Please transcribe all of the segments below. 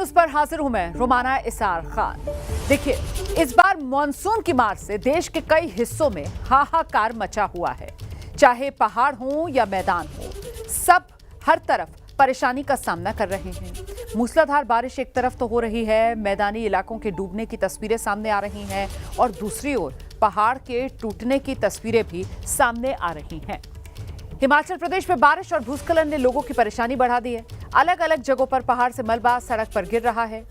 News पर हाजिर हूं मैं रोमाना इसार खान। देखिए, इस बार मॉनसून की मार से देश के कई हिस्सों में हाहाकार मचा हुआ है। चाहे पहाड़ हो या मैदान हो, सब हर तरफ परेशानी का सामना कर रहे हैं। मूसलाधार बारिश एक तरफ तो हो रही है, मैदानी इलाकों के डूबने की तस्वीरें सामने आ रही हैं और दूसरी ओर पहाड़ के टूटने की तस्वीरें भी सामने आ रही हैं। हिमाचल प्रदेश में बारिश और भूस्खलन ने लोगों की परेशानी बढ़ा दी है। अलग अलग जगहों पर पहाड़ से मलबा सड़क पर गिर रहा है।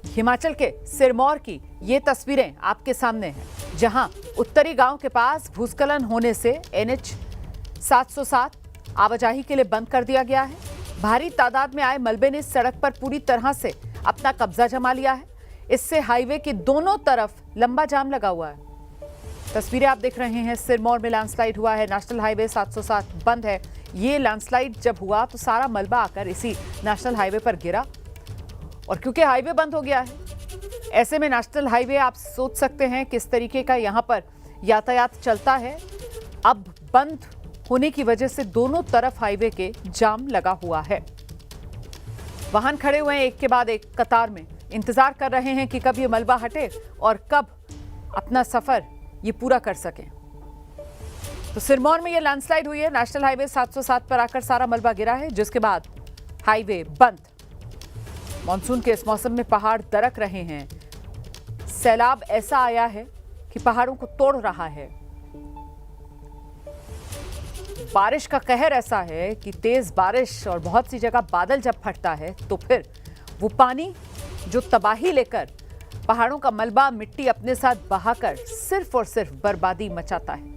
हिमाचल के सिरमौर की ये तस्वीरें आपके सामने हैं, जहां उत्तरी गांव के पास भूस्खलन होने से NH 707 आवाजाही के लिए बंद कर दिया गया है। भारी तादाद में आए मलबे ने सड़क पर पूरी तरह से अपना कब्जा जमा लिया है। इससे हाईवे के दोनों तरफ लंबा जाम लगा हुआ है। तस्वीरें आप देख रहे हैं, सिरमौर में लैंडस्लाइड हुआ है। नेशनल हाईवे 707 बंद है। ये लैंडस्लाइड जब हुआ तो सारा मलबा आकर इसी नेशनल हाईवे पर गिरा, और क्योंकि हाईवे बंद हो गया है, ऐसे में नेशनल हाईवे आप सोच सकते हैं किस तरीके का यहां पर यातायात चलता है। अब बंद होने की वजह से दोनों तरफ हाईवे के जाम लगा हुआ है। वाहन खड़े हुए हैं एक के बाद एक कतार में, इंतजार कर रहे हैं कि कब ये मलबा हटे और कब अपना सफर ये पूरा कर सकें। तो सिरमौर में ये लैंडस्लाइड हुई है। नेशनल हाईवे 707 पर आकर सारा मलबा गिरा है, जिसके बाद हाईवे बंद। मॉनसून के इस मौसम में पहाड़ दरक रहे हैं। सैलाब ऐसा आया है कि पहाड़ों को तोड़ रहा है। बारिश का कहर ऐसा है कि तेज बारिश और बहुत सी जगह बादल जब फटता है तो फिर वो पानी जो तबाही लेकर पहाड़ों का मलबा मिट्टी अपने साथ बहाकर सिर्फ और सिर्फ बर्बादी मचाता है।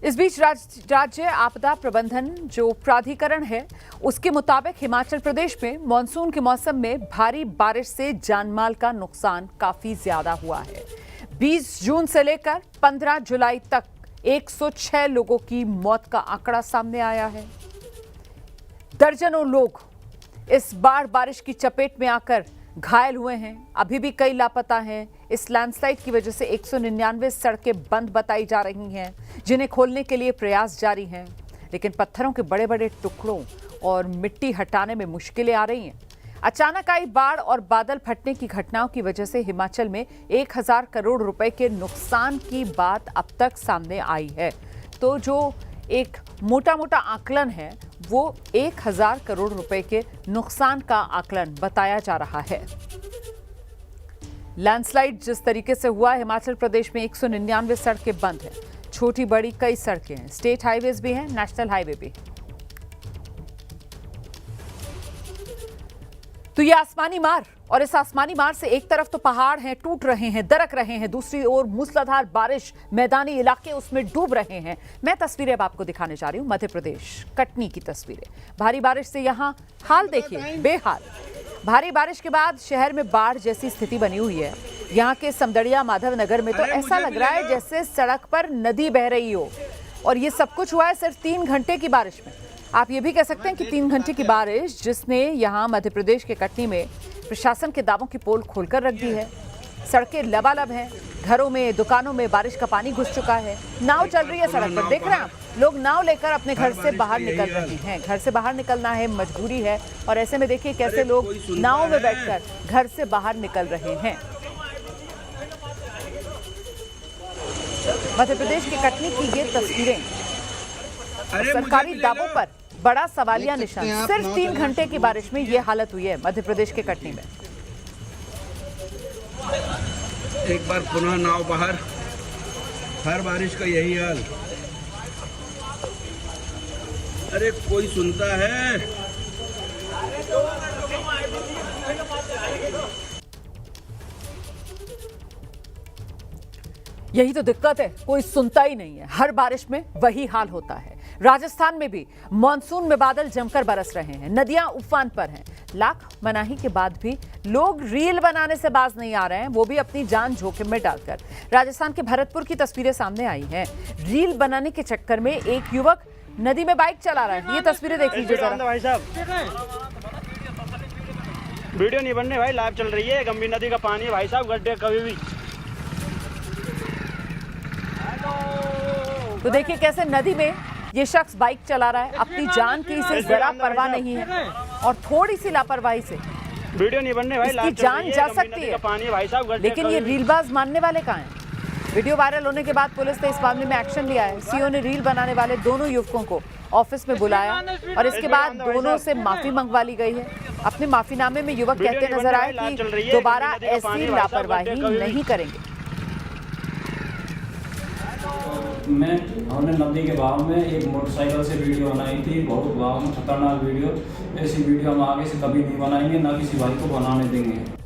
इस बीच राज्य आपदा प्रबंधन जो प्राधिकरण है, उसके मुताबिक हिमाचल प्रदेश में मॉनसून के मौसम में भारी बारिश से जानमाल का नुकसान काफी ज्यादा हुआ है। 20 जून से लेकर 15 जुलाई तक 106 लोगों की मौत का आंकड़ा सामने आया है। दर्जनों लोग इस बार बारिश की चपेट में आकर घायल हुए हैं। अभी भी कई लापता हैं। इस लैंडस्लाइड की वजह से 199 सड़कें बंद बताई जा रही हैं, जिन्हें खोलने के लिए प्रयास जारी हैं। लेकिन पत्थरों के बड़े बड़े टुकड़ों और मिट्टी हटाने में मुश्किलें आ रही हैं। अचानक आई बाढ़ और बादल फटने की घटनाओं की वजह से हिमाचल में 1000 करोड़ रुपए के नुकसान की बात अब तक सामने आई है। तो जो एक मोटा मोटा आकलन है, वो 1000 करोड़ रुपए के नुकसान का आकलन बताया जा रहा है। लैंडस्लाइड जिस तरीके से हुआ, हिमाचल प्रदेश में 199 सड़कें बंद हैं। छोटी बड़ी कई सड़कें हैं, स्टेट हाईवेज भी हैं, नेशनल हाईवे भी। तो ये आसमानी मार, और इस आसमानी मार से एक तरफ तो पहाड़ हैं, टूट रहे हैं, दरक रहे हैं, दूसरी ओर मूसलाधार बारिश, मैदानी इलाके उसमें डूब रहे हैं। मैं तस्वीरें अब आपको दिखाने जा रही हूं, मध्य प्रदेश कटनी की तस्वीरें। भारी बारिश से यहां हाल देखिए, बेहाल। भारी बारिश के बाद शहर में बाढ़ जैसी स्थिति बनी हुई है। यहाँ के समदड़िया माधव नगर में तो ऐसा लग रहा है जैसे सड़क पर नदी बह रही हो। और ये सब कुछ हुआ है सिर्फ 3 घंटे की बारिश में। आप ये भी कह सकते हैं कि 3 घंटे की बारिश जिसने यहाँ मध्य प्रदेश के कटनी में प्रशासन के दावों की पोल खोलकर रख दी है। सड़कें लबालब हैं, घरों में, दुकानों में बारिश का पानी घुस चुका है। नाव चल रही है सड़क पर, देख रहे हैं आप, लोग नाव लेकर अपने घर से बाहर निकल रहे हैं। घर से बाहर निकलना है, मजबूरी है, और ऐसे में देखिए कैसे लोग नाव में बैठकर घर से बाहर निकल रहे हैं। मध्य प्रदेश के कटनी की ये तस्वीरें, सरकारी दावों पर बड़ा सवालिया निशान। सिर्फ 3 घंटे की बारिश में ये हालत हुई है मध्य प्रदेश के कटनी में। एक बार पुनः नाव बाहर, हर बारिश का यही हाल। अरे कोई सुनता है? यही तो दिक्कत है, कोई सुनता ही नहीं है। हर बारिश में वही हाल होता है। राजस्थान में भी मॉनसून में बादल जमकर बरस रहे हैं, नदियां उफान पर हैं। लाख मनाही के बाद भी लोग रील बनाने से बाज नहीं आ रहे हैं, वो भी अपनी जान जोखिम में डालकर। राजस्थान के भरतपुर की तस्वीरें सामने आई हैं। रील बनाने के चक्कर में एक युवक नदी में बाइक चला रहा है। ये तस्वीरें देख लीजिए जरा। भाई साहब, वीडियो नहीं बनने भाई, लाइव चल रही है। गंभीर नदी का पानी है भाई साहब, गड्ढे कभी भी। तो देखिए कैसे नदी में ये शख्स बाइक चला रहा है, अपनी जान की इसे जरा परवाह नहीं है और थोड़ी सी लापरवाही से वीडियो नहीं बनने भाई, इसकी लाइव चल जान रही है, जा गंभीर सकती नदी है। का पानी है भाई साहब, गड्ढे लेकिन ये कभी- रीलबाज मानने वाले कहाँ हैं? वीडियो वायरल होने के बाद पुलिस ने इस मामले में एक्शन लिया है। सीओ ने रील बनाने वाले दोनों युवकों को ऑफिस में बुलाया और इसके बाद दोनों से माफी मंगवा ली गई है। अपने माफीनामे में युवक वीडियो कहते नहीं नजर बनने आए भाई, लाइव चल रही कि है, दोबारा गंभीर नदी का पानी ऐसी है भाई साहब, लापरवाही गड्ढे कभी- नहीं करेंगे। हमने नदी के बहाव में एक मोटरसाइकिल से वीडियो बनाई थी, बहुत बहाव में खतरनाक वीडियो। ऐसी वीडियो हम आगे से कभी नहीं बनाएंगे, ना किसी भाई को बनाने देंगे।